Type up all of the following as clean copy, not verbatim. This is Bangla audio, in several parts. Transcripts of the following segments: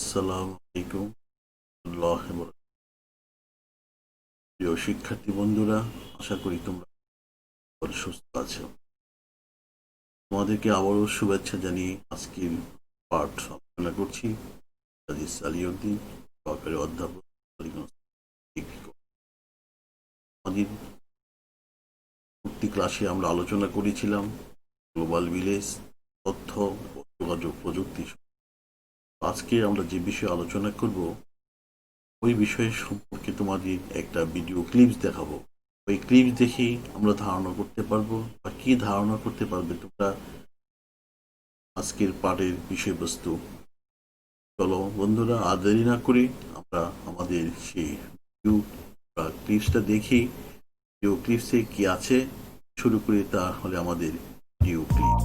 আসসালামু আলাইকুম আল্লাহ প্রিয় শিক্ষার্থী বন্ধুরা, আশা করি তোমরা সুস্থ আছো। তোমাদেরকে আবারও শুভেচ্ছা জানিয়ে আজকের পাঠ আলোচনা করছি। আজিজ আলিউদ্দিন, সহকারী অধ্যাপক। আমাদের পরবর্তী ক্লাসে আমরা আলোচনা করেছিলাম গ্লোবাল ভিলেজ, তথ্য ও যোগাযোগ প্রযুক্তি। আজকে আমরা যে বিষয়ে আলোচনা করব ওই বিষয়ের সম্পর্কে তোমাদের একটা ভিডিও ক্লিপস দেখাবো। ওই ক্লিপস দেখেই আমরা ধারণা করতে পারবো, বা কি ধারণা করতে পারবে তোমরা আজকের পাঠের বিষয়বস্তু। চলো বন্ধুরা, আর দেরি না করে আমরা আমাদের সেই ভিডিও বা ক্লিপসটা দেখি। ভিডিও ক্লিপসে কি আছে শুরু করি, তাহলে আমাদের ভিডিও ক্লিপ।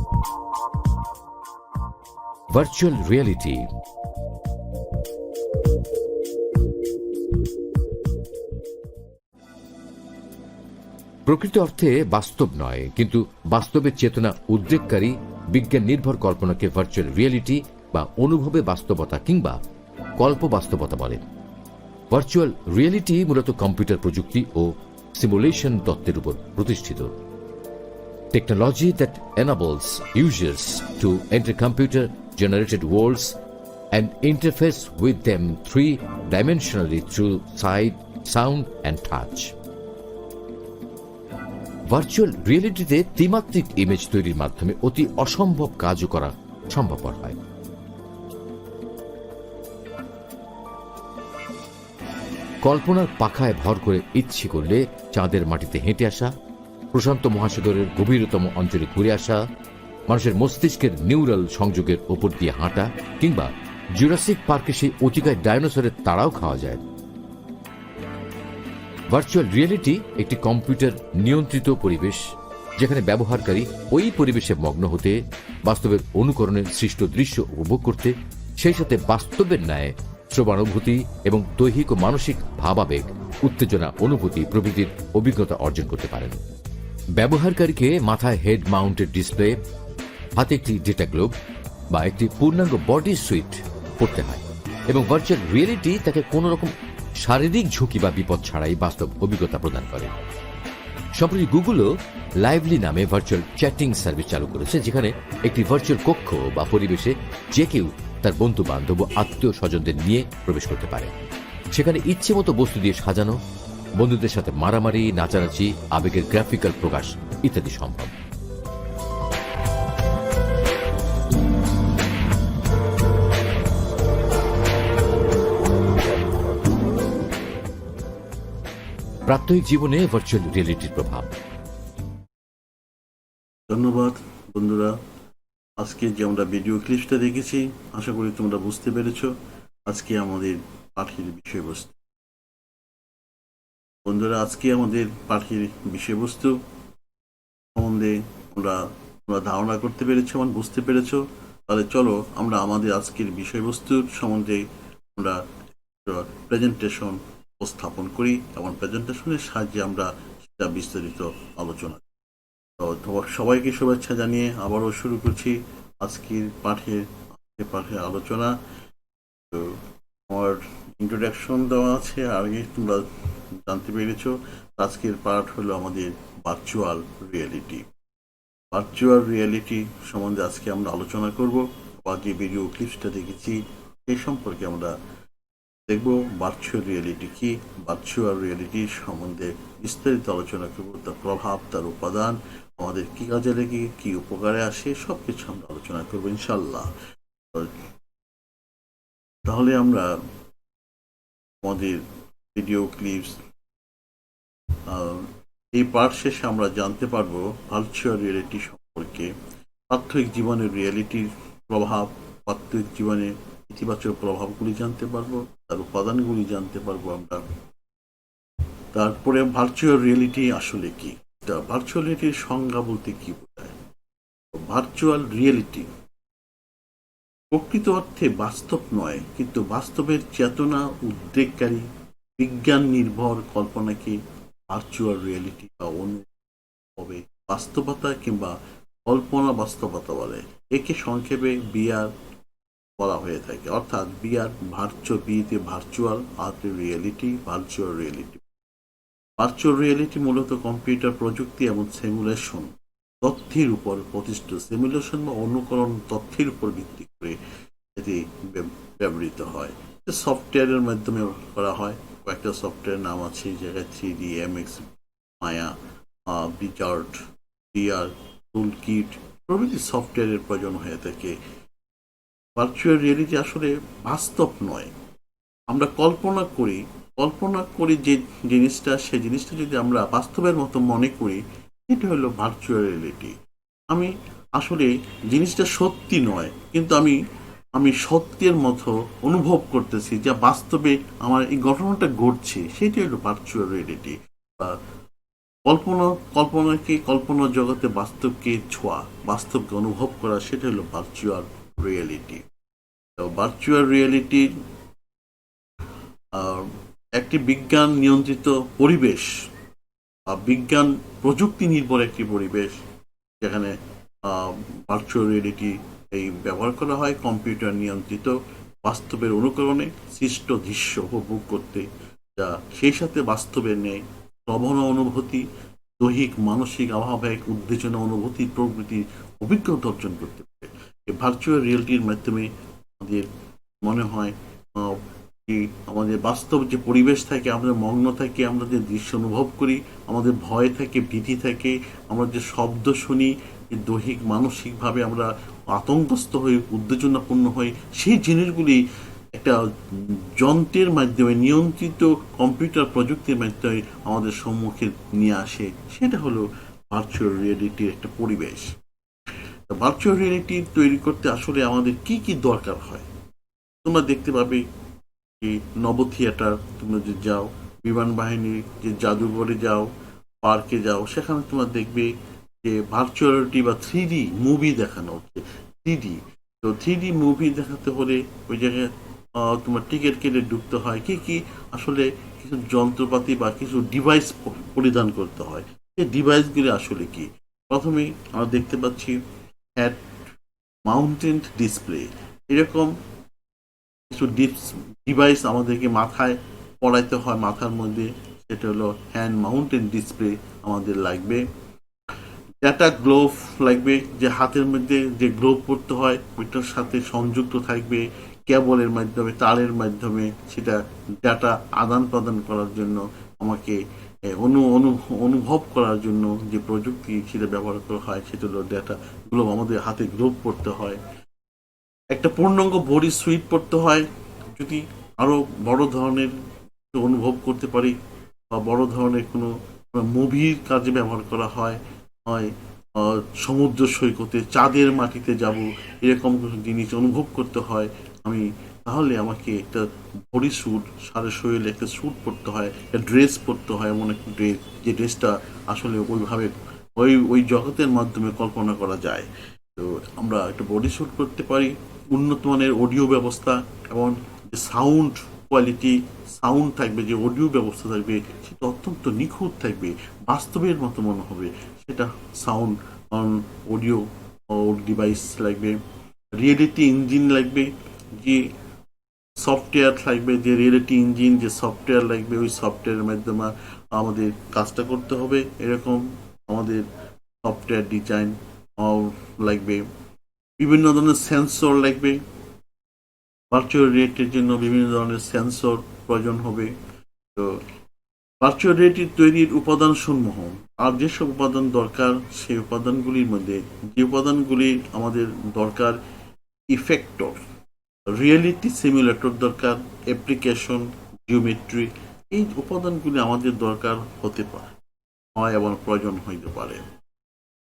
Virtual reality. প্রকৃত অর্থে বাস্তব নয়, কিন্তু বাস্তবের চেতনা উদ্রেককারী বিজ্ঞান নির্ভর কল্পনাকে ভার্চুয়াল রিয়েলিটি বা অনুভবে বাস্তবতা কিংবা কল্প বাস্তবতা বলে। ভার্চুয়াল রিয়েলিটি মূলত কম্পিউটার প্রযুক্তি ও সিমুলেশন তত্ত্বের উপর প্রতিষ্ঠিত। Technology that enables users to enter computer generated worlds and interface with them three-dimensionally through sight, sound and touch. Virtual রিয়েলিটিতে ত্রিমাত্রিক ইমেজ তৈরির মাধ্যমে অতি অসম্ভব কাজও করা সম্ভবপর হয়। কল্পনার পাখায় ভর করে ইচ্ছে করলে চাঁদের মাটিতে হেঁটে আসা, প্রশান্ত মহাসাগরের গভীরতম অঞ্চলে ঘুরে আসা, মানুষের মস্তিষ্কের নিউরাল সংযোগের ওপর দিয়ে হাঁটা, কিংবা জুরাসিক পার্কে সেই অতিকায় ডায়নোসরের তাড়াও খাওয়া যায়। ভার্চুয়াল রিয়েলিটি একটি কম্পিউটার নিয়ন্ত্রিত পরিবেশ, যেখানে ব্যবহারকারী ওই পরিবেশে মগ্ন হতে, বাস্তবের অনুকরণের সৃষ্ট দৃশ্য উপভোগ করতে, সেই সাথে বাস্তবের ন্যায় শ্রবানুভূতি এবং দৈহিক ও মানসিক ভাবাবেগ, উত্তেজনা, অনুভূতি প্রভৃতির অভিজ্ঞতা অর্জন করতে পারেন। ব্যবহারকারীকে মাথায় হেড মাউন্টেড ডিসপ্লে, হাতে একটি ডেটা গ্লোব বা একটি পূর্ণাঙ্গ বডি সুইট পড়তে হয়, এবং ভার্চুয়াল রিয়েলিটি তাকে কোনো রকম শারীরিক ঝুঁকি বা বিপদ ছাড়াই বাস্তব অভিজ্ঞতা প্রদান করে। সম্প্রতি গুগলও লাইভলি নামে ভার্চুয়াল চ্যাটিং সার্ভিস চালু করেছে, যেখানে একটি ভার্চুয়াল কক্ষ বা পরিবেশে যে কেউ তার বন্ধু বান্ধব ও আত্মীয় স্বজনদের নিয়ে প্রবেশ করতে পারে। সেখানে ইচ্ছে মতো বস্তু দিয়ে সাজানো, বন্ধুদের সাথে মারামারি, নাচানাচি, আবেগের গ্রাফিক্যাল প্রকাশ ইত্যাদি সম্ভব। প্রাত্যহিক জীবনে ভার্চুয়াল রিয়েলিটির প্রভাব। ধন্যবাদ বন্ধুরা। আজকে যে আমরা ভিডিও ক্লিপসটা দেখেছি, আশা করি তোমরা বুঝতে পেরেছো আজকে আমাদের পাঠের বিষয়বস্তু। বন্ধুরা, আজকে আমাদের পাঠের বিষয়বস্তু সম্বন্ধে তোমরা ধারণা করতে পেরেছো এবং বুঝতে পেরেছো। তাহলে চলো আমরা আমাদের আজকের বিষয়বস্তুর সম্বন্ধে আমরা প্রেজেন্টেশন উপস্থাপন করি, এবং প্রেজেন্টেশনের সাহায্যে আমরা সেটা বিস্তারিত আলোচনা। তো সবাইকে শুভেচ্ছা জানিয়ে আবারও শুরু করছি আজকের পাঠের আলোচনা। তো আমার ইন্ট্রোডাকশন দেওয়া আছে, আগে তোমরা জানতে পেরেছো আজকের পাঠ হলো আমাদের ভার্চুয়াল রিয়েলিটি। ভার্চুয়াল রিয়েলিটি সম্বন্ধে আজকে আমরা আলোচনা করব, বা যে ভিডিও ক্লিপসটা দেখেছি সেই সম্পর্কে আমরা দেখব ভার্চুয়াল রিয়েলিটি কি, ভার্চুয়াল রিয়েলিটির সম্বন্ধে বিস্তারিত আলোচনা করব, তার প্রভাব, তার উপাদান, আমাদের কি কাজে লেগে কি উপকারে আসে, সবকিছু আমরা আলোচনা করবো ইনশাল্লাহ। তাহলে আমরা আমাদের ভিডিও ক্লিপস এই পাঠ শেষে আমরা জানতে পারবো ভার্চুয়াল রিয়েলিটি সম্পর্কে, প্রাত্যহিক জীবনের রিয়েলিটির প্রভাব, প্রাত্যহিক জীবনে ইতিবাচক প্রভাবগুলি জানতে পারবো, তার উপাদানগুলি জানতে পারবো আমরা। তারপরে ভার্চুয়াল রিয়েলিটি আসলে কি, ভার্চুয়াল রিয়েলিটির সংজ্ঞা বলতে কি বোঝায়। ভার্চুয়াল রিয়েলিটি প্রকৃত অর্থে বাস্তব নয়, কিন্তু বাস্তবের চেতনা উদ্রেককারী বিজ্ঞান নির্ভর কল্পনাকে ভার্চুয়াল রিয়েলিটি বা অনুভবে বাস্তবতা কিংবা কল্পনা বাস্তবতা বলে। একে সংক্ষেপে বিআর বলা হয়ে থাকে, অর্থাৎ বিআর বিতে ভার্চুয়াল, আর reality virtual reality. Virtual reality মূলত কম্পিউটার প্রযুক্তি এবং সিমুলেশন তথ্যের উপর প্রতিষ্ঠিত, সিমুলেশন বা অনুকরণ তথ্যের উপর ভিত্তি করে এটি ব্যবহৃত হয়। সফটওয়্যারের মাধ্যমে করা হয়, কয়েকটা সফটওয়্যার নাম আছে, জায়গায় 3D, এমএক্স, মায়া, বিজার্ড, ডিআর, টুল কিট প্রভৃতি সফটওয়্যারের প্রয়োজন হয়ে থাকে। ভার্চুয়াল রিয়েলিটি আসলে বাস্তব নয়, আমরা কল্পনা করি যে জিনিসটা, সেই জিনিসটা যদি আমরা বাস্তবের মতো মনে করি, এটা হলো ভার্চুয়াল রিয়েলিটি। আমি আসলে জিনিসটা সত্যি নয়, কিন্তু আমি সত্যের মতো অনুভব করতেছি, যা বাস্তবে আমার এই ঘটনাটা ঘটছে, সেটাই হলো ভার্চুয়াল রিয়েলিটি। কল্পনা জগতে বাস্তবকে ছোঁয়া, বাস্তবকে অনুভব করা, সেটা হলো ভার্চুয়াল রিয়েলিটি। তো ভার্চুয়াল রিয়েলিটির একটি বিজ্ঞান নিয়ন্ত্রিত পরিবেশ বা বিজ্ঞান প্রযুক্তি নির্ভর একটি পরিবেশ, যেখানে ভার্চুয়াল রিয়েলিটি এই ব্যবহার করা হয় কম্পিউটার নিয়ন্ত্রিত বাস্তবের অনুকরণে সৃষ্ট দৃশ্য উপভোগ করতে, যা সেই সাথে বাস্তবের নেই শ্রবণ অনুভূতি, দৈহিক মানসিক আবহাওয়িক উত্তেজনা অনুভূতি প্রভৃতির অভিজ্ঞতা অর্জন করতে পারে। এই ভার্চুয়াল রিয়েলিটির মাধ্যমে আমাদের মনে হয় কি আমাদের বাস্তব যে পরিবেশ থাকে, আমাদের মগ্ন থাকে, আমরা যে দৃশ্য অনুভব করি, আমাদের ভয় থাকে, ভীতি থাকে, আমরা যে শব্দ শুনি, যে দৈহিক মানসিকভাবে আমরা আতঙ্কস্থ হই, উত্তেজনাপূর্ণ হই, সেই জিনিসগুলি একটা যন্ত্রের মাধ্যমে নিয়ন্ত্রিত কম্পিউটার প্রযুক্তির মাধ্যমে আমাদের সম্মুখে নিয়ে আসে, সেটা হলো ভার্চুয়াল রিয়েলিটির একটা পরিবেশ। ভার্চুয়াল রিয়েলিটি তৈরি করতে আসলে আমাদের কি কি দরকার হয়, তোমরা দেখতে পাবে নব থিয়েটার, তোমরা যে যাও, বিমান বাহিনীর যে জাদুঘরে যাও, পার্কে যাও, সেখানে তোমরা দেখবে যে ভার্চুয়ালিটি বা 3D মুভি দেখানো হচ্ছে। 3D, তো 3D মুভি দেখাতে হলে ওই জায়গায় তোমার টিকিট কেটে ঢুকতে হয়, কি কি আসলে কিছু যন্ত্রপাতি বা কিছু ডিভাইস পরিধান করতে হয়। এই ডিভাইসগুলি আসলে কি, প্রথমে আমরা দেখতে পাচ্ছি হ্যাড মাউন্টেড ডিসপ্লে, এরকম কিছু ডিভাইস আমাদেরকে মাথায় পড়াইতে হয়, মাথার মধ্যে, সেটা হলো হ্যান্ড মাউন্টেড ডিসপ্লে আমাদের লাগবে। ডেটা গ্লোভ লাগবে, যে হাতের মধ্যে যে গ্লোভ পড়তে হয় ওইটার সাথে সংযুক্ত থাকবে কেবলের মাধ্যমে, তারের মাধ্যমে, সেটা ডেটা আদান প্রদান করার জন্য, আমাকে অনুভব করার জন্য যে প্রযুক্তি সেটা ব্যবহার করা হয়, সেটা হলো ডেটা গ্লোভ। আমাদের হাতে গ্লোভ পড়তে হয়, একটা পূর্ণাঙ্গ বডি সুইট পড়তে হয়, যদি আরো বড় ধরনের অনুভব করতে পারি বা বড় ধরনের কোনো মুভির কাজে ব্যবহার করা হয়, হয় সমুদ্র সৈকতে, চাঁদের মাটিতে যাব, এরকম কিছু জিনিস অনুভব করতে হয় আমি, তাহলে আমাকে একটা বডি স্যুট, সারা শরীরে একটা স্যুট পরতে হয়, একটা ড্রেস পরতে হয়, এমন একটা ড্রেস যে ড্রেসটা আসলে ওইভাবে ওই জগতের মাধ্যমে কল্পনা করা যায়। তো আমরা একটা বডি স্যুট করতে পারি, উন্নত মানের অডিও ব্যবস্থা এবং যে সাউন্ড কোয়ালিটি, সাউন্ড থাকবে, যে অডিও ব্যবস্থা থাকবে, সেটা অত্যন্ত নিখুঁত থাকবে, বাস্তবের মতো মনে হবে, সেটা সাউন্ড অডিও ডিভাইস লাগবে। রিয়েলিটি ইঞ্জিন লাগবে, যে সফটওয়্যার থাকবে, যে রিয়েলিটি ইঞ্জিন, যে সফটওয়্যার লাগবে, ওই সফটওয়্যারের মাধ্যমে আমাদের কাজটা করতে হবে, এরকম আমাদের সফটওয়্যার ডিজাইন লাগবে। বিভিন্ন ধরনের সেন্সর লাগবে, ভার্চুয়াল রিয়েলিটির জন্য বিভিন্ন ধরনের সেন্সর প্রয়োজন হবে। তো ভার্চুয়াল রিয়েলিটি তৈরির উপাদান সমূহ, আর যেসব উপাদান দরকার, সেই উপাদানগুলির মধ্যে যে উপাদানগুলি আমাদের দরকার, ইফেক্টর, রিয়েলিটি সিমুলেটর দরকার, অ্যাপ্লিকেশন, জিওমেট্রি, এই উপাদানগুলি আমাদের দরকার হতে পারে, হয় এবং প্রয়োজন হইতে পারে।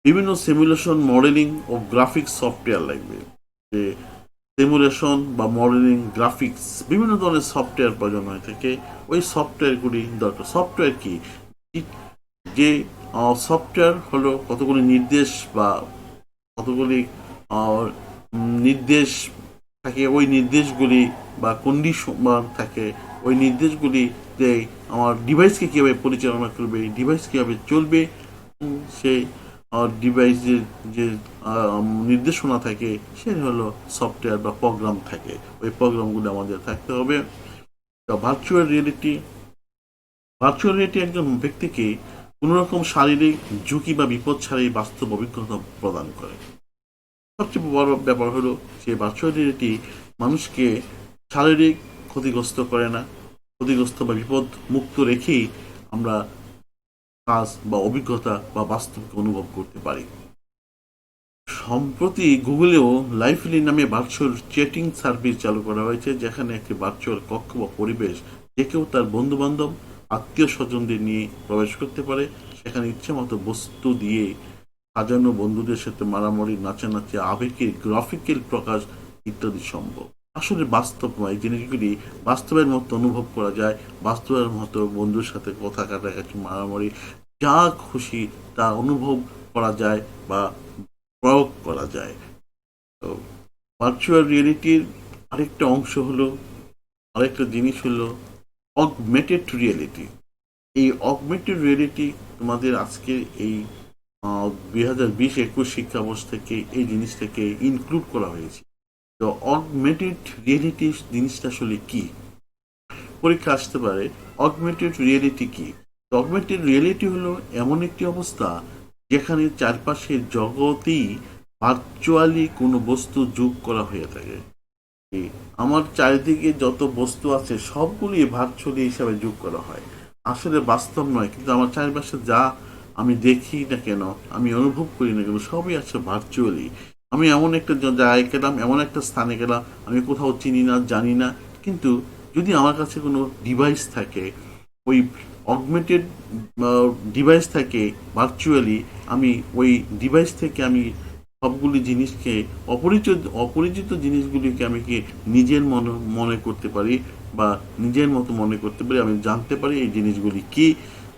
বিভিন্ন সিমুলেশন, মডেলিং ও গ্রাফিক্স সফটওয়্যার লাগবে, যে সিমুলেশন বা মডেলিং, গ্রাফিক্স, বিভিন্ন ধরনের সফটওয়্যার প্রয়োজন হয়ে থাকে, ওই সফটওয়্যারগুলি দরকার। সফটওয়্যার কি, যে সফটওয়্যার হলো কতগুলি নির্দেশ বা কতগুলি নির্দেশ থাকে, ওই নির্দেশগুলি বা কন্ডিশন থাকে, ওই নির্দেশগুলি যে আমার ডিভাইসকে কীভাবে পরিচালনা করবে, ডিভাইস কীভাবে চলবে, সেই ডিভাইসের যে নির্দেশনা থাকে সেটা হলো সফটওয়্যার বা প্রোগ্রাম থাকে, ওই প্রোগ্রামগুলো আমাদের থাকতে হবে। তো ভার্চুয়াল রিয়েলিটি একজন ব্যক্তিকে কোনো রকম শারীরিক ঝুঁকি বা বিপদ ছাড়াই বাস্তব অভিজ্ঞতা প্রদান করে। সবচেয়ে বড় ব্যাপার হলো যে ভার্চুয়াল রিয়েলিটি মানুষকে শারীরিক ক্ষতিগ্রস্ত করে না, ক্ষতিগ্রস্ত বা বিপদ মুক্ত রেখেই আমরা কাজ বা অভিজ্ঞতা বা বাস্তবকে অনুভব করতে পারি। সম্প্রতি গুগলেও লাইভলি নামে ভার্চুয়াল চ্যাটিং সার্ভিস চালু করা হয়েছে, যেখানে একটি ভার্চুয়াল কক্ষ বা পরিবেশ যে কেউ তার বন্ধু বান্ধব আত্মীয় স্বজনদের নিয়ে প্রবেশ করতে পারে। সেখানে ইচ্ছে মতো বস্তু দিয়ে সাজানো, বন্ধুদের সাথে মারামারি, নাচানাচি, আবেগের গ্রাফিক্যাল প্রকাশ ইত্যাদি সম্ভব। আসলে বাস্তব নয়, এই জিনিসগুলি বাস্তবের মতো অনুভব করা যায়, বাস্তবের মতো বন্ধুর সাথে কথা কাটাকাটি, মারামারি, যা খুশি তা অনুভব করা যায় বা প্রয়োগ করা যায়। তো ভার্চুয়াল রিয়েলিটির আরেকটা অংশ হলো, আরেকটা জিনিস হলো অগমেন্টেড রিয়েলিটি। এই অগমেন্টেড রিয়েলিটি তোমাদের আজকের এই 2020-21 শিক্ষাবর্ষ থেকে এই জিনিসটাকে ইনক্লুড করা হয়েছে। তো অগমেন্টেড রিয়েলিটি জিনিসটা আসলে কি, পরীক্ষা আসতে পারে অগমেন্টেড রিয়েলিটি কি। অগমেন্টেড রিয়েলিটি হলো এমন একটি অবস্থা যেখানে চারপাশের জগতেই ভার্চুয়ালি কোনো বস্তু যোগ করা হয়ে থাকে। আমার চারিদিকে যত বস্তু আছে সবগুলি ভার্চুয়ালি হিসাবে যোগ করা হয়, আসলে বাস্তব নয়, কিন্তু আমার চারপাশে যা আমি দেখি না কেন, আমি অনুভব করি না কেন, সবই আছে ভার্চুয়ালি। আমি এমন একটা জায়গায় গেলাম, এমন একটা স্থানে গেলাম, আমি কোথাও চিনি না, জানি না, কিন্তু যদি আমার কাছে কোনো ডিভাইস থাকে, ওই অগমেন্টেড ডিভাইস থাকে ভার্চুয়ালি, আমি ওই ডিভাইস থেকে আমি সবগুলি জিনিসকে অপরিচিত অপরিচিত জিনিসগুলিকে আমি কি নিজের মনে করতে পারি বা নিজের মতো মনে করতে পারি, আমি জানতে পারি এই জিনিসগুলি কি।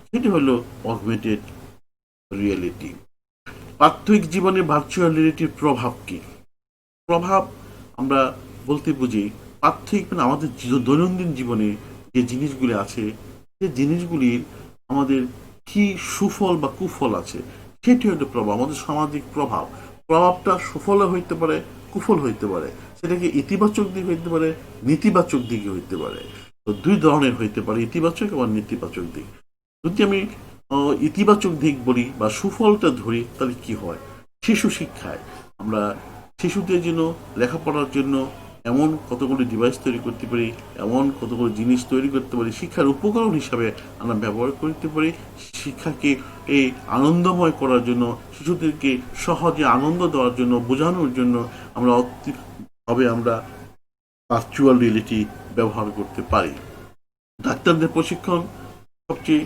সেটি হলো অগমেন্টেড রিয়েলিটি। প্রাত্যহিক জীবনে ভার্চুয়াল রিয়েলিটির প্রভাব কি? প্রভাব আমরা বলতে বুঝি প্রাত্যহিক মানে আমাদের দৈনন্দিন জীবনে যে জিনিসগুলি আছে, যে জিনিসগুলির আমাদের কি সুফল বা কুফল আছে, সেটি হলো প্রভাব, আমাদের সামাজিক প্রভাব। প্রভাবটা সুফল হইতে পারে, কুফল হইতে পারে, সেটাকে ইতিবাচক দিক হইতে পারে, নেতিবাচক দিকে হইতে পারে। তো দুই ধরনের হইতে পারে, ইতিবাচক এবং নেতিবাচক দিক। যদি আমি ইতিবাচক দিক বলি বা সুফলটা ধরি, তাহলে কি হয়? শিশু শিক্ষায় আমরা শিশুদের জন্য লেখাপড়ার জন্য এমন কতগুলি ডিভাইস তৈরি করতে পারি, এমন কতগুলো জিনিস তৈরি করতে পারি, শিক্ষার উপকরণ হিসাবে আমরা ব্যবহার করতে পারি। শিক্ষাকে এই আনন্দময় করার জন্য, শিশুদেরকে সহজে আনন্দ দেওয়ার জন্য, বোঝানোর জন্য আমরা ভার্চুয়াল রিয়েলিটি ব্যবহার করতে পারি। ডাক্তারদের প্রশিক্ষণ সবচেয়ে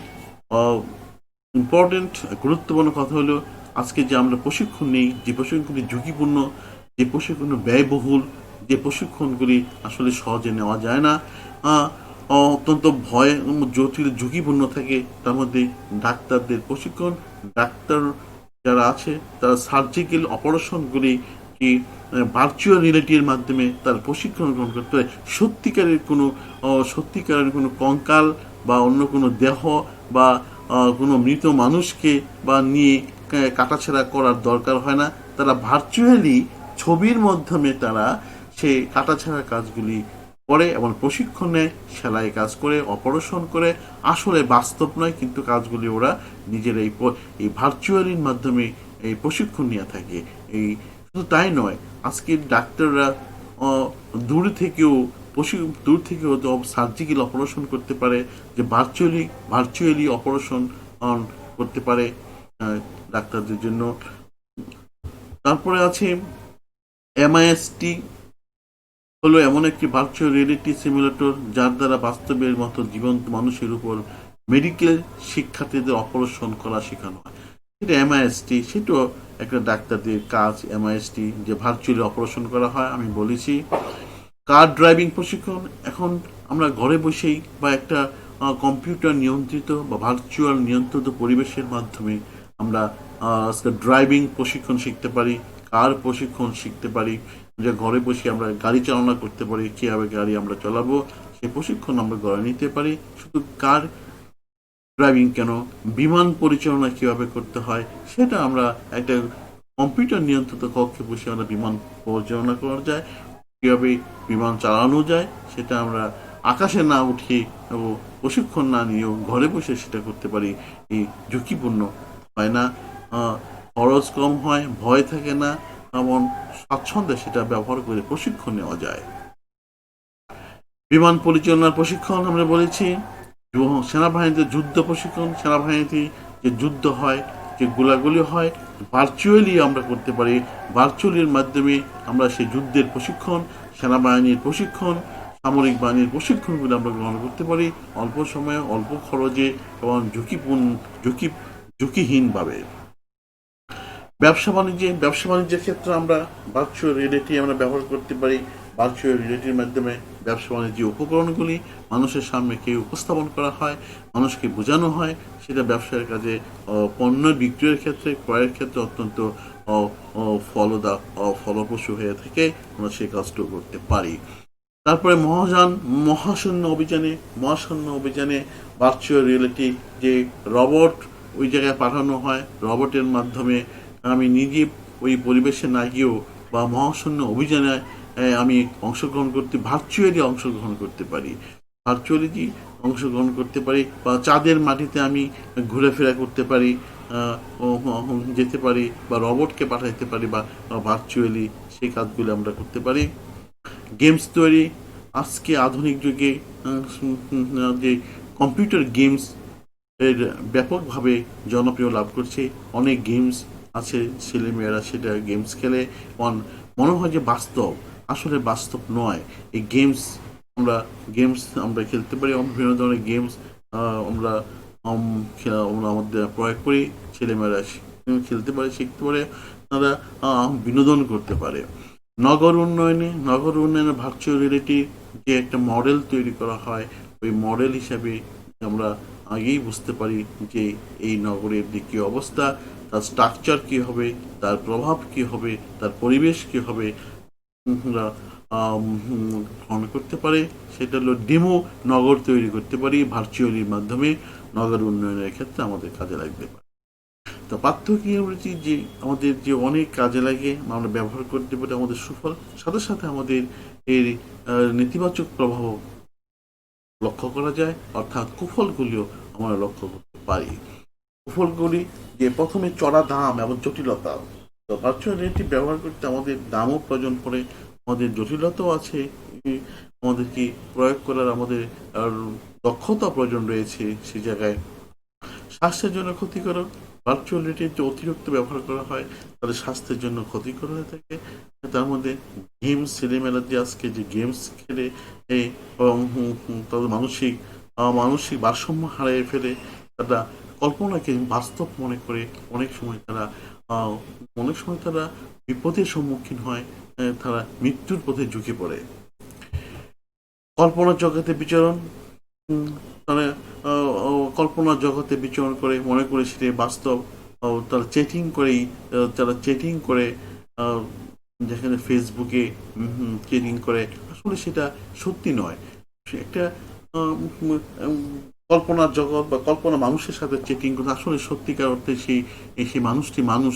ইম্পর্টেন্ট, গুরুত্বপূর্ণ কথা হলো আজকে যে আমরা প্রশিক্ষণ নেই, যে প্রশিক্ষণগুলি ঝুঁকিপূর্ণ, যে প্রশিক্ষণ ব্যয়বহুল, যে প্রশিক্ষণগুলি আসলে সহজে নেওয়া যায় না, অত্যন্ত ভয় জটিল ঝুঁকিপূর্ণ থাকে, তার মধ্যে ডাক্তারদের প্রশিক্ষণ। ডাক্তার যারা আছে তারা সার্জিক্যাল অপারেশনগুলি কি ভার্চুয়াল রিয়েলিটির মাধ্যমে তার প্রশিক্ষণ গ্রহণ করতে হয়। সত্যিকারের কোনো কঙ্কাল বা অন্য কোনো দেহ বা কোনো মৃত মানুষকে বা নিয়ে কাটাছেঁড়া করার দরকার হয় না, তারা ভার্চুয়ালি ছবির মাধ্যমে তারা সেই কাটাছেঁড়া কাজগুলি করে এবং প্রশিক্ষণ নেয়, সেলাই কাজ করে, অপারেশন করে। আসলে বাস্তব নয়, কিন্তু কাজগুলি ওরা নিজের এই ভার্চুয়ালির মাধ্যমে এই প্রশিক্ষণ নিয়ে থাকে। এই শুধু তাই নয়, আজকের ডাক্তাররা দূর থেকেও সার্জিক্যাল অপারেশন করতে পারে, যে ভার্চুয়ালি অপারেশন করতে পারে ডাক্তারদের জন্য। তারপরে আছে MIST, হলো এমন একটি ভার্চুয়াল রিয়েলিটি সিমুলেটর যার দ্বারা বাস্তবের মতো জীবন্ত মানুষের উপর মেডিকেল শিক্ষার্থীদের অপারেশন করা শেখানো হয়। সেটা MIST, সেটাও একটা ডাক্তারদের কাজ। MIST যে ভার্চুয়ালি অপারেশন করা হয়, আমি বলেছি। কার ড্রাইভিং প্রশিক্ষণ, এখন আমরা ঘরে বসেই বা একটা কম্পিউটার নিয়ন্ত্রিত বা ভার্চুয়াল নিয়ন্ত্রিত পরিবেশের মাধ্যমে আমরা ড্রাইভিং প্রশিক্ষণ শিখতে পারি, কার প্রশিক্ষণ শিখতে পারি, যে ঘরে বসে আমরা গাড়ি চালনা করতে পারি, কীভাবে গাড়ি আমরা চালাবো সেই প্রশিক্ষণ আমরা ঘরে নিতে পারি। শুধু কার ড্রাইভিং কেন, বিমান পরিচালনা কিভাবে করতে হয়, সেটা আমরা একটা কম্পিউটার নিয়ন্ত্রিত কক্ষে বসে আমরা বিমান পরিচালনা করা যায়, কিভাবে বিমান চালানো যায় সেটা আমরা আকাশে না উঠে এবং প্রশিক্ষণ না নিয়েও ঘরে বসে সেটা করতে পারি। এই ঝুঁকিপূর্ণ হয় না, খরচ কম হয়, ভয় থাকে না, এমন স্বাচ্ছন্দ্যে সেটা ব্যবহার করে প্রশিক্ষণ নেওয়া যায়। বিমান পরিচালনার প্রশিক্ষণ আমরা বলেছি, সেনাবাহিনীতে যুদ্ধ প্রশিক্ষণ, সেনাবাহিনীতে যে যুদ্ধ হয়, যে গোলাগুলি হয়, ভার্চুয়ালি আমরা করতে পারি। ভার্চুয়ালির মাধ্যমে আমরা সেই যুদ্ধের প্রশিক্ষণ, সেনাবাহিনীর প্রশিক্ষণ, সামরিক বাহিনীর প্রশিক্ষণগুলো আমরা গ্রহণ করতে পারি অল্প সময়ে, অল্প খরচে এবং ঝুঁকিহীনভাবে। ব্যবসা বাণিজ্যের ক্ষেত্রে আমরা ভার্চুয়াল রিয়েলিটি আমরা ব্যবহার করতে পারি। ভার্চুয়াল রিয়েলিটির মাধ্যমে ব্যবসা বাণিজ্য উপকরণগুলি মানুষের সামনে কে উপস্থাপন করা হয়, মানুষকে বোঝানো হয়, সেটা ব্যবসার কাজে পণ্য বিক্রয়ের ক্ষেত্রে, ক্রয়ের ক্ষেত্রে অত্যন্ত ফলপ্রসূ হয়ে থাকে। আমরা সেই কাজটাও করতে পারি। তারপরে মহাশূন্য অভিযানে ভার্চুয়াল রিয়েলিটি যে রবট ওই জায়গায় পাঠানো হয়, রবটের মাধ্যমে আমি নিজে ওই পরিবেশে না গিয়েও বা মহাশূন্য অভিযানে আমি ভার্চুয়ালি অংশগ্রহণ করতে পারি, বা চাঁদের মাটিতে আমি ঘুরেফেরা করতে পারি, যেতে পারি, বা রবটকে পাঠাইতে পারি, বা ভার্চুয়ালি সেই কাজগুলো আমরা করতে পারি। গেমস তৈরি, আজকে আধুনিক যুগে যে কম্পিউটার গেমস এর ব্যাপকভাবে জনপ্রিয় লাভ করছে। অনেক গেমস আছে, ছেলেমেয়েরা সেটা গেমস খেলে, মনে হয় যে বাস্তব, আসলে বাস্তব নয়। এই গেমস আমরা খেলতে পারি, বিভিন্ন ধরনের গেমস আমরা আমাদের প্রয়োগ করি, ছেলেমেয়েরা খেলতে পারে, শিখতে পারে, তারা বিনোদন করতে পারে। নগর উন্নয়নে ভার্চুয়াল রিয়েলিটি যে একটা মডেল তৈরি করা হয়, ওই মডেল হিসাবে আমরা আগেই বুঝতে পারি যে এই নগরের যে কী অবস্থা, তার স্ট্রাকচার কী হবে, তার প্রভাব কী হবে, তার পরিবেশ কী হবে, আমরা গ্রহণ করতে পারে। সেটা হলো ডেমো নগর তৈরি করতে পারি ভার্চুয়ালির মাধ্যমে, নগর উন্নয়নের ক্ষেত্রে আমাদের কাজে লাগতে পারে। তো পার্থক্য কি বলেছি যে আমাদের যে অনেক কাজে লাগে, আমরা ব্যবহার করতে পারি, আমাদের সুফল, সাথে সাথে আমাদের এর নেতিবাচক প্রভাব লক্ষ্য করা যায়, অর্থাৎ কুফলগুলিও আমরা লক্ষ্য করতে পারি। কুফলগুলি যে প্রথমে চড়া দাম এবং জটিলতা। তো ভার্চুয়াল রিয়েলিটি ব্যবহার করতে আমাদের দামও প্রয়োজন পড়ে, আমাদের জটিলতাও আছে, আমাদেরকে প্রয়োগ করার আমাদের দক্ষতা প্রয়োজন রয়েছে সেই জায়গায়। স্বাস্থ্যের জন্য ক্ষতিকারক, ভার্চুয়াল রিয়েলিটির যে অতিরিক্ত ব্যবহার করা হয় তাদের স্বাস্থ্যের জন্য ক্ষতিকর হয়ে থাকে। তার মধ্যে গেমস, ছেলেমেয়েরা যে আজকে যে গেমস খেলে এবং তাদের মানসিক ভারসাম্য হারিয়ে ফেলে, তারা কল্পনাকে বাস্তব মনে করে অনেক সময় তারা বিপদের সম্মুখীন হয়, তারা মৃত্যুর পথে ঝুঁকে পড়ে। কল্পনার জগতে বিচরণ, তারা কল্পনার জগতে বিচরণ করে মনে করে সেটাই বাস্তব। তারা চ্যাটিং করে, যেখানে ফেসবুকে চ্যাটিং করে, আসলে সেটা সত্যি নয়। একটা কল্পনার জগৎ বা কল্পনা মানুষের সাথে চ্যাটিং করে, আসলে সত্যিকার অর্থে সেই মানুষটি মানুষ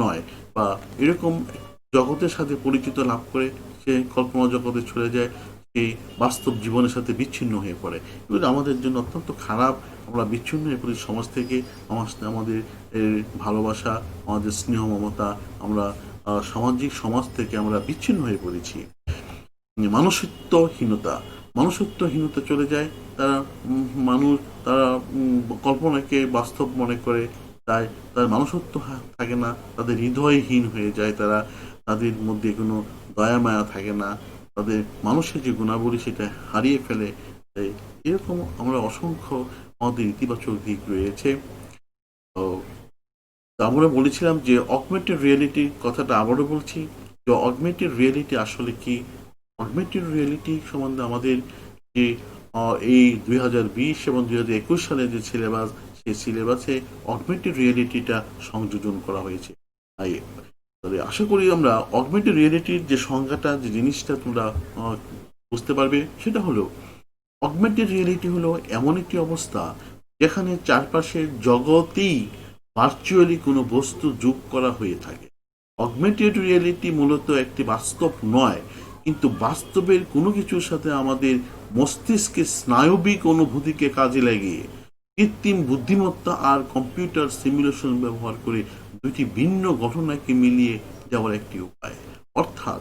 নয়, বা এরকম জগতের সাথে পরিচিত লাভ করে সে কল্পনা জগতে চলে যায়, সেই বাস্তব জীবনের সাথে বিচ্ছিন্ন হয়ে পড়ে। এগুলো আমাদের জন্য অত্যন্ত খারাপ। আমরা বিচ্ছিন্ন হয়ে পড়ি সমাজ থেকে, আমাদের ভালোবাসা, আমাদের স্নেহ মমতা, আমরা সমাজ থেকে আমরা বিচ্ছিন্ন হয়ে পড়েছি। মনুষ্যত্বহীনতা চলে যায়। তারা কল্পনাকে বাস্তব মনে করে, তাই তার মনুষ্যত্ব থাকে না, তাদের হৃদয়হীন হয়ে যায়, তাদের মধ্যে কোনো দয়া মায়া থাকে না, তাদের মানুষের যে গুণাবলী সেটা হারিয়ে ফেলে। তাই এরকম আমরা অসংখ্য আমাদের ইতিবাচক দিক রয়েছে। তো আমরা বলেছিলাম যে অগমেন্টেড রিয়েলিটি কথাটা আবারও বলছি, যে অগমেন্টেড রিয়েলিটি আসলে কি। অগমেন্টেড রিয়েলিটি সম্বন্ধে আমাদের যে এই 2020 এবং 2021 সালে যে সিলেবাস, সেই সিলেবাসে অগমেন্টেড রিয়েলিটিটা সংযোজন করা হয়েছে। তাই আশা করি আমরা অগমেন্টেড রিয়েলিটির যে সংজ্ঞাটা, যে জিনিসটা তোমরা বুঝতে পারবে, সেটা হলো অগমেন্টেড রিয়েলিটি হলো এমন একটি অবস্থা যেখানে চারপাশের জগতেই ভার্চুয়ালি কোনো বস্তু যোগ করা হয়ে থাকে। অগমেন্টেড রিয়েলিটি মূলত একটি বাস্তব নয়, কিন্তু বাস্তবের কোনো কিছুর সাথে আমাদের মস্তিষ্কের স্নায়বিক অনুভূতিকে কাজে লাগিয়ে কৃত্রিম বুদ্ধিমত্তা আর কম্পিউটার সিমুলেশন ব্যবহার করে দুটি ভিন্ন ঘটনাকে মিলিয়ে যাওয়ার একটি উপায়। অর্থাৎ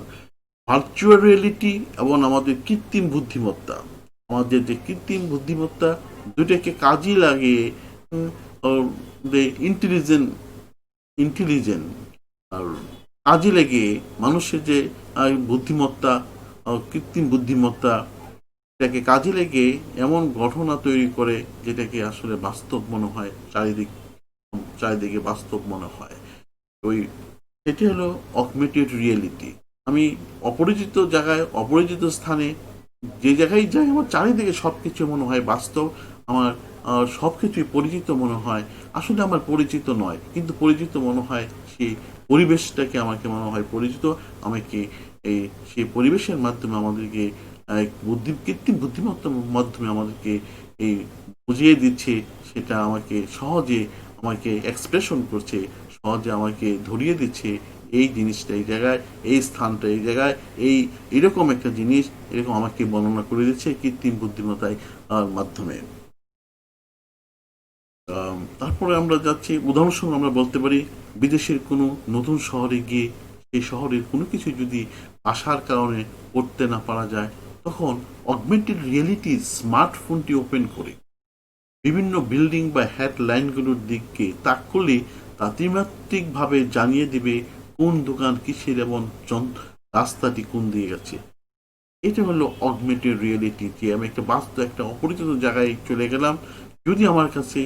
ভার্চুয়াল রিয়েলিটি এবং আমাদের কৃত্রিম বুদ্ধিমত্তা, আমাদের যে কৃত্রিম বুদ্ধিমত্তা দুটাকে কাজে লাগিয়ে ইন্টেলিজেন্ট ইন্টেলিজেন্ট আর কাজে লেগে মানুষের যে বুদ্ধিমত্তা, কৃত্রিম বুদ্ধিমত্তা, এটাকে কাজে লেগে এমন ঘটনা তৈরি করে যেটাকে আসলে বাস্তব মনে হয়, চারিদিকে বাস্তব মনে হয়। ওই সেটি হলো অগমেন্টেড রিয়েলিটি। আমি অপরিচিত জায়গায়, অপরিচিত স্থানে যে জায়গায় যাই, আমার চারিদিকে সবকিছু মনে হয় বাস্তব, আমার সবকিছুই পরিচিত মনে হয়। আসলে আমার পরিচিত নয়, কিন্তু পরিচিত মনে হয় সেই পরিবেশটাকে, আমাকে মনে হয় পরিচিত। আমাকে এই সেই পরিবেশের মাধ্যমে আমাদেরকে কৃত্রিম বুদ্ধিমত্তার মাধ্যমে আমাদেরকে এই বুঝিয়ে দিচ্ছে, সেটা আমাকে সহজে আমাকে এক্সপ্রেশন করছে, সহজে আমাকে ধরিয়ে দিচ্ছে এই জিনিসটা এই জায়গায়, এই স্থানটা এই জায়গায়, এরকম একটা জিনিস, এরকম আমাকে বর্ণনা করে দিচ্ছে কৃত্রিম বুদ্ধিমত্তার মাধ্যমে। তারপরে আমরা যাচ্ছি, উদাহরণস্বরূপ আমরা বলতে পারি বিদেশের কোনো নতুন শহরে গিয়ে সেই শহরের কোনো কিছু যদি আসার কারণে করতে না পারা যায়, তখন অগমেন্টেড রিয়েলিটি স্মার্টফোনটি ওপেন করে বিভিন্ন বিল্ডিং বা হেডলাইনগুলোর দিককে তাক করলে তা ত্রিমাত্রিকভাবে জানিয়ে দিবে কোন দোকান কিসের এবং রাস্তাটি কোন দিয়ে গেছে। এটা হলো অগমেন্টেড রিয়েলিটি, যে আমি একটা বাস্তব, একটা অপরিচিত জায়গায় চলে গেলাম। যদি আমার কাছে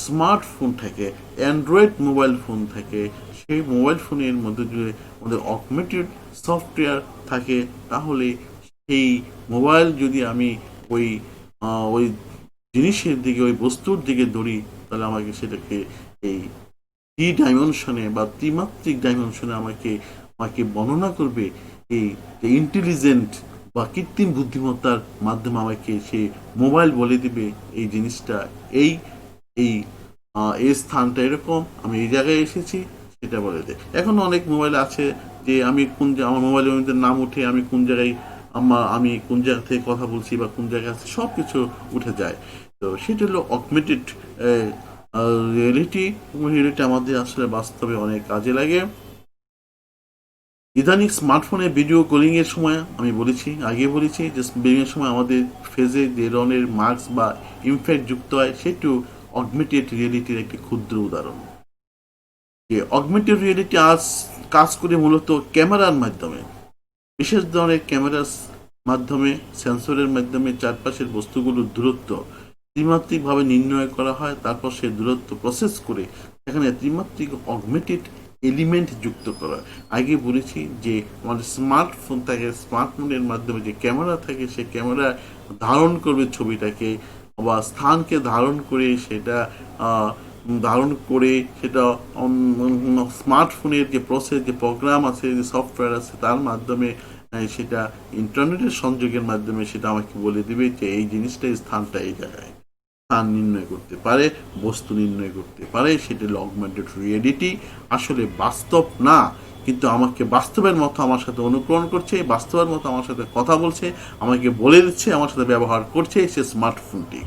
স্মার্টফোন থাকে, অ্যান্ড্রয়েড মোবাইল ফোন থাকে, সেই মোবাইল ফোনের মধ্যে যদি আমাদের অগমেন্টেড সফটওয়্যার থাকে, তাহলে সেই মোবাইল যদি আমি ওই ওই জিনিসের দিকে, ওই বস্তুর দিকে ধরি, তাহলে আমাকে সেটাকে এই ডাইমেনশনে বা ত্রিমাত্রিক ডাইমেনশনে আমাকে আমাকে বর্ণনা করবে। এই ইন্টেলিজেন্ট বা কৃত্রিম বুদ্ধিমত্তার মাধ্যমে আমাকে সে মোবাইল বলে দিবে এই জিনিসটা, এই এই এই স্থানটা এরকম, আমি এই জায়গায় এসেছি, সেটা বলে দেয়। এখন অনেক মোবাইল আছে যে আমি আমার মোবাইলের মধ্যে নাম উঠে আমি কোন জায়গায়, আমি কোন জায়গা থেকে কথা বলছি বা কোন জায়গায় আছে সব কিছু উঠে যায়। তো সেটা হলো অগমেন্টেড রিয়েলিটি। রিয়েলিটি আমাদের আসলে বাস্তবে অনেক কাজে লাগে। ইদানিং স্মার্টফোনে ভিডিও কলিং এর সময় আমি বলেছি, আগে বলেছি যে বিভিন্ন সময় আমাদের ফেজে যে ধরনের মার্কস বা ইমফ্যাক্ট যুক্ত হয়, সেটিও অগমেন্টেড রিয়েলিটির একটি ক্ষুদ্র উদাহরণ। যে অগমেন্টেড রিয়েলিটি আজ কাজ করে মূলত ক্যামেরার মাধ্যমে, বিশেষ ধরনের ক্যামেরার মাধ্যমে, সেন্সরের মাধ্যমে চারপাশের বস্তুগুলোর দূরত্ব ত্রিমাত্রিকভাবে নির্ণয় করা হয়। তারপর সেই দূরত্ব প্রসেস করে সেখানে ত্রিমাত্রিক অগমেন্টেড এলিমেন্ট যুক্ত করা। আগে বলেছি যে আমাদের স্মার্টফোন থাকে, স্মার্টফোনের মাধ্যমে যে ক্যামেরা থাকে, সে ক্যামেরা ধারণ করবে ছবিটাকে বা স্থানকে ধারণ করে সেটা স্মার্টফোনের যে প্রসেস, যে প্রোগ্রাম আছে, যে সফটওয়্যার আছে, তার মাধ্যমে সেটা ইন্টারনেটের সংযোগের মাধ্যমে সেটা আমাকে বলে দিবে যে এই জিনিসটা, এই স্থানটা এই জায়গায়, স্থান নির্ণয় করতে পারে, বস্তু নির্ণয় করতে পারে। সেটা হলো অগমেন্টেড রিয়েলিটি। আসলে বাস্তব না, কিন্তু আমাকে বাস্তবের মতো আমার সাথে অনুকরণ করছে, বাস্তবের মতো আমার সাথে কথা বলছে, আমাকে বলে দিচ্ছে, আমার সাথে ব্যবহার করছে সে স্মার্টফোনটি।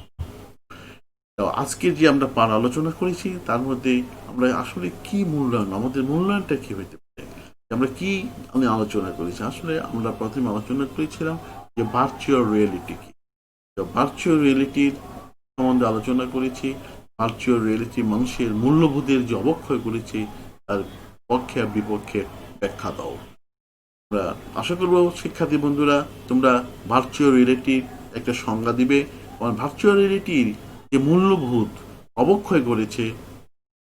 তো আজকে যে আমরা আলোচনা করেছি, তার মধ্যে আমরা আসলে কি মূল্যায়ন, আমাদের মূল্যায়নটা কি হইতে পারে, আমরা কি আলোচনা করেছি। আসলে আমরা প্রথমে আলোচনা করেছিলাম যে ভার্চুয়াল রিয়েলিটি কি। তো ভার্চুয়াল রিয়েলিটির সম্বন্ধে আলোচনা করেছি। ভার্চুয়াল রিয়েলিটি মানুষের মূল্যবোধের যে অবক্ষয় করেছে, তার পক্ষে আর বিপক্ষে ব্যাখ্যা দাও। আমরা আশা করব শিক্ষার্থী বন্ধুরা, তোমরা ভার্চুয়াল রিয়েলিটির একটা সংজ্ঞা দিবে, ভার্চুয়াল রিয়েলিটির যে মূল্যবোধ অবক্ষয় করেছে,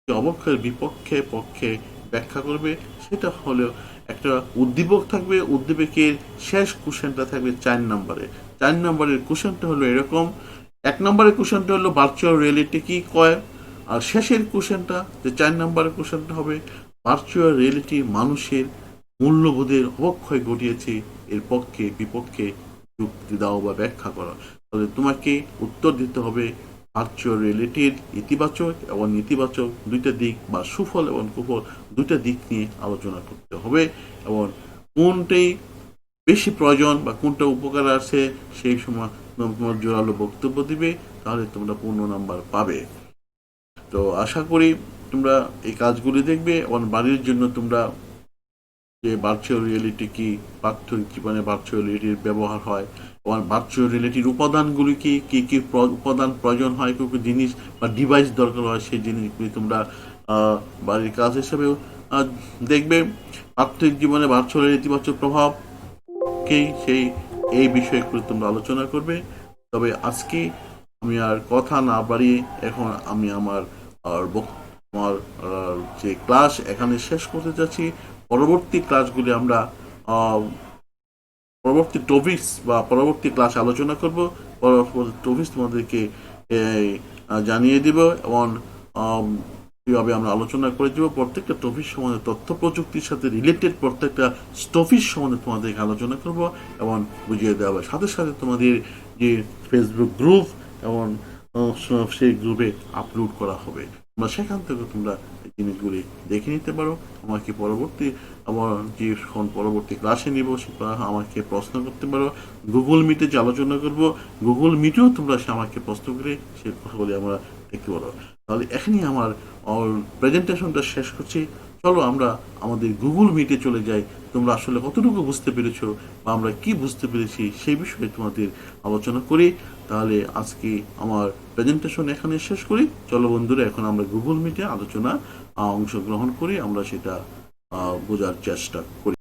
যে অবক্ষয়ের বিপক্ষে পক্ষে ব্যাখ্যা করবে। সেটা হলো একটা উদ্দীপক থাকবে, উদ্দীপকের শেষ কোশ্চেনটা থাকবে 4 নম্বরে। 4 নম্বরের কোশ্চেনটা হলো এরকম, 1 নম্বরের কোশ্চেনটা হলো ভার্চুয়াল রিয়েলিটি কি কয়, আর শেষের কোশ্চেনটা, যে 4 নম্বরের কোশ্চেনটা হবে ভার্চুয়াল রিয়েলিটি মানুষের মূল্যবোধের অবক্ষয় ঘটিয়েছে, এর পক্ষে বিপক্ষে যুক্তি দাও বা ব্যাখ্যা করা। তাহলে তোমাকে উত্তর দিতে হবে ভার্চুয়াল রিয়েলিটির ইতিবাচক এবং নেতিবাচক দুইটা দিক বা সুফল এবং কুফল দুইটা দিক নিয়ে আলোচনা করতে হবে এবং কোনটাই বেশি প্রয়োজন বা কোনটা উপকার আছে সেই সময় তোমার জোরালো বক্তব্য দিবে, তাহলে তোমরা পূর্ণ নাম্বার পাবে। তো আশা করি তোমরা এই কাজগুলি দেখবে এবং বাড়ির জন্য তোমরা যে ভার্চুয়াল রিয়েলিটি কি, প্রাত্যহিক জীবনে ভার্চুয়াল রিয়েলিটির ব্যবহার হয় এবং ভার্চুয়াল রিয়েলিটির উপাদানগুলি কি কি কি উপাদান প্রয়োজন হয়, কি কি জিনিস বা ডিভাইস দরকার হয়, সেই জিনিসগুলি তোমরা বাড়ির কাজ হিসেবেও দেখবে। প্রাত্যহিক জীবনে ভার্চুয়াল ইতিবাচক প্রভাব কি সেই এই বিষয়গুলো তোমরা আলোচনা করবে। তবে আজকে আমি আর কথা না বাড়িয়ে এখন আমি আমার আমার যে ক্লাস এখানে শেষ করতে চাচ্ছি। পরবর্তী ক্লাসগুলি আমরা পরবর্তী টপিকস বা পরবর্তী ক্লাস আলোচনা করব। পরবর্তী টপিকস তোমাদেরকে জানিয়ে দিব এবং কীভাবে আমরা আলোচনা করে দিব। প্রত্যেকটা টপিক সম্বন্ধে তথ্য প্রযুক্তির সাথে রিলেটেড প্রত্যেকটা টপিক সম্বন্ধে তোমাদেরকে আলোচনা করব এবং বুঝিয়ে দেওয়া হবে। সাথে সাথে তোমাদের যে ফেসবুক গ্রুপ এবং সেই গ্রুপে আপলোড করা হবে, তোমরা সেখান থেকে তোমরা এই জিনিসগুলি দেখে নিতে পারো। আমাকে পরবর্তী আবার যখন পরবর্তী ক্লাসে নিব সেটা আমাকে প্রশ্ন করতে পারো। গুগল মিটে যে আলোচনা করব, গুগল মিটেও তোমরা সে আমাকে প্রশ্ন করে সে কথাগুলি আমরা দেখতে পারো। তাহলে এখনই আমার প্রেজেন্টেশনটা শেষ করছি। চলো আমরা আমাদের গুগল মিটে চলে যাই। তোমরা আসলে কতটুকু বুঝতে পেরেছো বা আমরা কি বুঝতে পেরেছি সেই বিষয়ে তোমাদের আলোচনা করি। তাহলে আজকে আমার প্রেজেন্টেশন এখানে শেষ করি। চলো বন্ধুরা, এখন আমরা গুগল মিটে আলোচনা অংশগ্রহণ করি, আমরা সেটা বোঝার চেষ্টা করি।